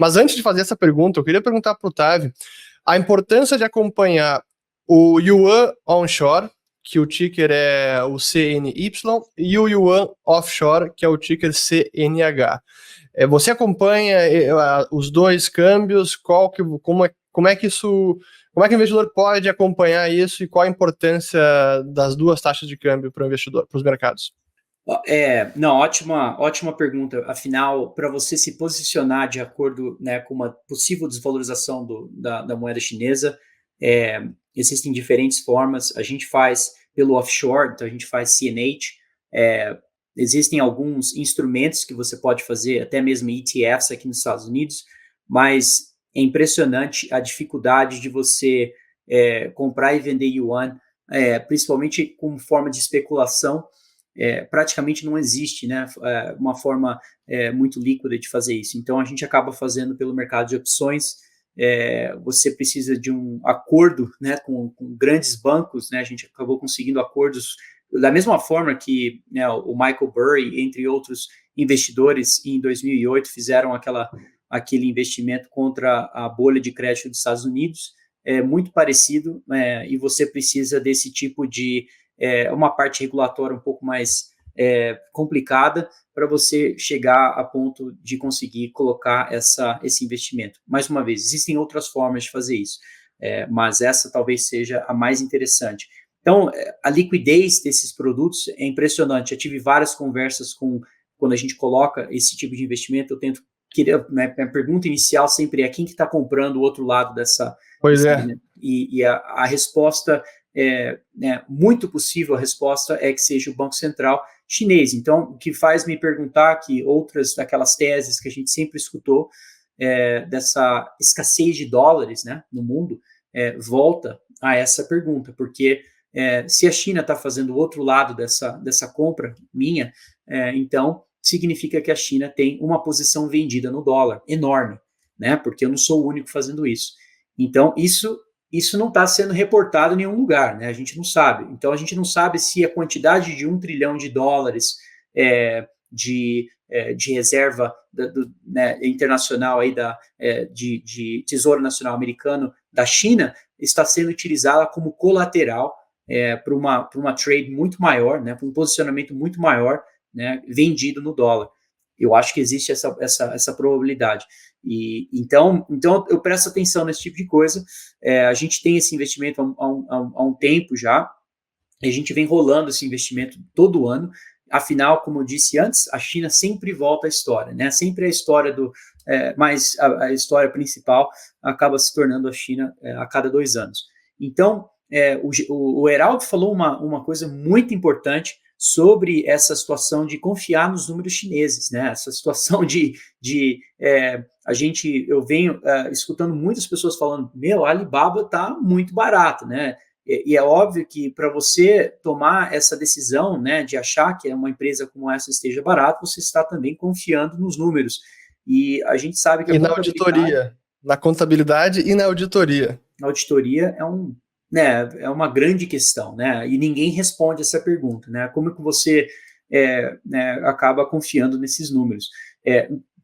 Mas antes de fazer essa pergunta, eu queria perguntar para o Tavi a importância de acompanhar o Yuan onshore, que o ticker é o CNY, e o Yuan offshore, que é o ticker CNH. Você acompanha os dois câmbios? Como é que o investidor pode acompanhar isso e qual a importância das duas taxas de câmbio para o investidor, para os mercados? Não, ótima pergunta. Afinal, para você se posicionar de acordo, né, com uma possível desvalorização da moeda chinesa, existem diferentes formas. A gente faz pelo offshore, então a gente faz CNH. Existem alguns instrumentos que você pode fazer, até mesmo ETFs aqui nos Estados Unidos, mas é impressionante a dificuldade de você comprar e vender yuan, principalmente como forma de especulação. Praticamente não existe, né, uma forma muito líquida de fazer isso. Então, a gente acaba fazendo pelo mercado de opções. Você precisa de um acordo, né, com grandes bancos, né, a gente acabou conseguindo acordos da mesma forma que, né, o Michael Burry, entre outros investidores, em 2008, fizeram aquele investimento contra a bolha de crédito dos Estados Unidos. É muito parecido, e você precisa desse tipo de uma parte regulatória um pouco mais complicada para você chegar a ponto de conseguir colocar esse investimento. Mais uma vez, existem outras formas de fazer isso, mas essa talvez seja a mais interessante. Então, a liquidez desses produtos é impressionante. Eu tive várias conversas quando a gente coloca esse tipo de investimento, eu tento minha pergunta inicial sempre é quem que está comprando o outro lado dessa... Pois é. E a resposta muito possível, a resposta é que seja o Banco Central chinês. Então, o que faz me perguntar que outras daquelas teses que a gente sempre escutou, dessa escassez de dólares, né, no mundo, volta a essa pergunta, porque se a China está fazendo o outro lado dessa compra minha, então significa que a China tem uma posição vendida no dólar enorme, né, porque eu não sou o único fazendo isso. Então, isso não está sendo reportado em nenhum lugar, né? A gente não sabe. Então, a gente não sabe se a quantidade de $1 trilhão de reserva né, internacional aí de Tesouro Nacional Americano da China está sendo utilizada como colateral para uma trade muito maior, né, para um posicionamento muito maior, né, vendido no dólar. Eu acho que existe essa probabilidade. Então eu presto atenção nesse tipo de coisa. A gente tem esse investimento há um tempo já, e a gente vem rolando esse investimento todo ano. Afinal, como eu disse antes, a China sempre volta à história, né? Sempre a história mas a história principal acaba se tornando a China a cada 2 anos. Então, o Heraldo falou uma coisa muito importante sobre essa situação de confiar nos números chineses, né? Essa situação eu venho escutando muitas pessoas falando, a Alibaba está muito barato, né? E é óbvio que para você tomar essa decisão, né, de achar que uma empresa como essa esteja barata, você está também confiando nos números. E a gente sabe que E na auditoria, na contabilidade e na auditoria. A auditoria é uma grande questão, né? E ninguém responde essa pergunta, né? Como que você acaba confiando nesses números?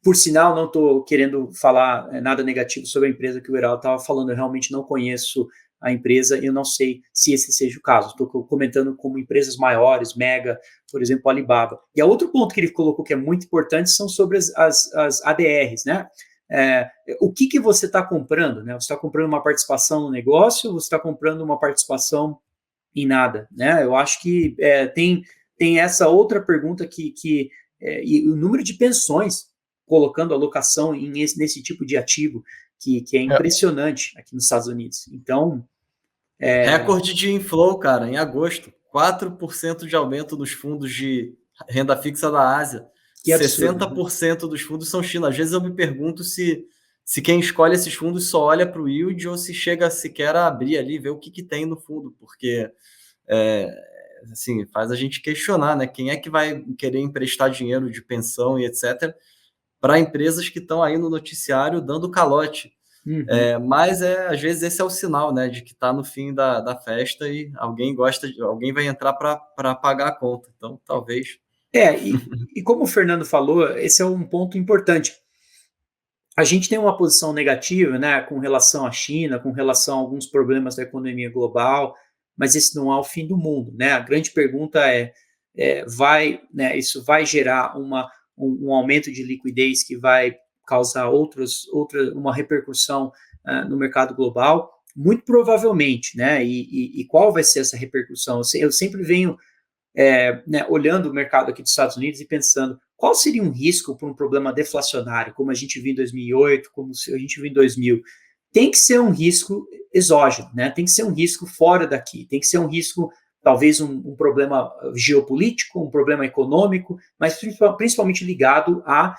Por sinal, não estou querendo falar nada negativo sobre a empresa que o Heraldo estava falando, eu realmente não conheço a empresa e eu não sei se esse seja o caso. Estou comentando como empresas maiores, Mega, por exemplo, Alibaba. E outro ponto que ele colocou que é muito importante são sobre as ADRs, né? O que você está comprando, né? Você está comprando uma participação no negócio ou você está comprando uma participação em nada, né? Eu acho que tem essa outra pergunta e o número de pensões colocando alocação nesse tipo de ativo que é impressionante aqui nos Estados Unidos. Então... Recorde de inflow, cara, em agosto. 4% de aumento nos fundos de renda fixa da Ásia. Que absurdo, 60% dos fundos são China. Às vezes eu me pergunto se quem escolhe esses fundos só olha para o yield ou se chega sequer a abrir ali e ver o que tem no fundo, porque assim, faz a gente questionar, né? Quem é que vai querer emprestar dinheiro de pensão e etc. para empresas que estão aí no noticiário dando calote. Uhum. Mas às vezes esse é o sinal, né, de que está no fim da festa e alguém vai entrar para pagar a conta. Então, talvez. E como o Fernando falou, esse é um ponto importante. a gente tem uma posição negativa, né, com relação à China, com relação a alguns problemas da economia global, mas esse não é o fim do mundo, né? A grande pergunta isso vai gerar um aumento de liquidez que vai causar uma repercussão no mercado global? Muito provavelmente, né? E qual vai ser essa repercussão? Eu sempre venho olhando o mercado aqui dos Estados Unidos e pensando qual seria um risco para um problema deflacionário, como a gente viu em 2008, como a gente viu em 2000. Tem que ser um risco exógeno, né? Tem que ser um risco fora daqui, tem que ser um risco, talvez um problema geopolítico, um problema econômico, mas principalmente ligado a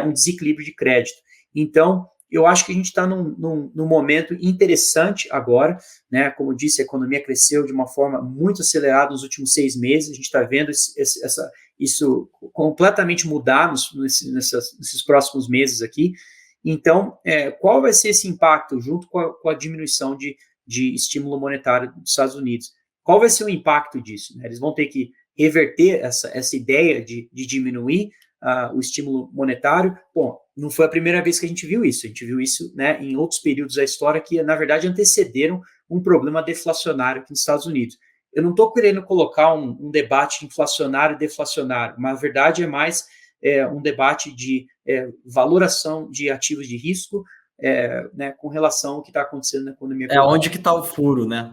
um desequilíbrio de crédito. Então, eu acho que a gente está num momento interessante agora, né? Como eu disse, a economia cresceu de uma forma muito acelerada nos últimos 6 meses, a gente está vendo isso completamente mudar nesses próximos meses aqui. Então, qual vai ser esse impacto junto com a diminuição de estímulo monetário dos Estados Unidos? Qual vai ser o impacto disso? Né? Eles vão ter que reverter essa ideia de diminuir o estímulo monetário. Bom, não foi a primeira vez que a gente viu isso, né, em outros períodos da história que, na verdade, antecederam um problema deflacionário aqui nos Estados Unidos. Eu não estou querendo colocar um debate inflacionário e deflacionário, mas, na verdade, é mais um debate de valoração de ativos de risco, né, com relação ao que está acontecendo na economia global. Onde que está o furo, né?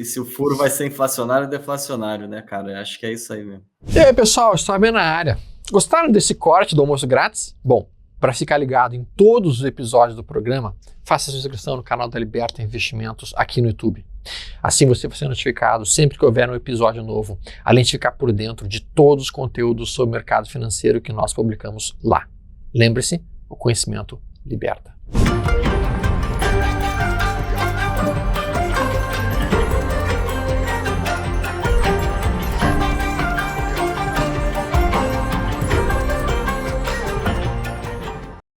Se o furo vai ser inflacionário ou deflacionário, né, cara? Acho que é isso aí mesmo. E aí, pessoal, estou bem na área. Gostaram desse corte do almoço grátis? Bom, para ficar ligado em todos os episódios do programa, faça a sua inscrição no canal da Liberta Investimentos aqui no YouTube. Assim você vai ser notificado sempre que houver um episódio novo, além de ficar por dentro de todos os conteúdos sobre o mercado financeiro que nós publicamos lá. Lembre-se, o conhecimento liberta.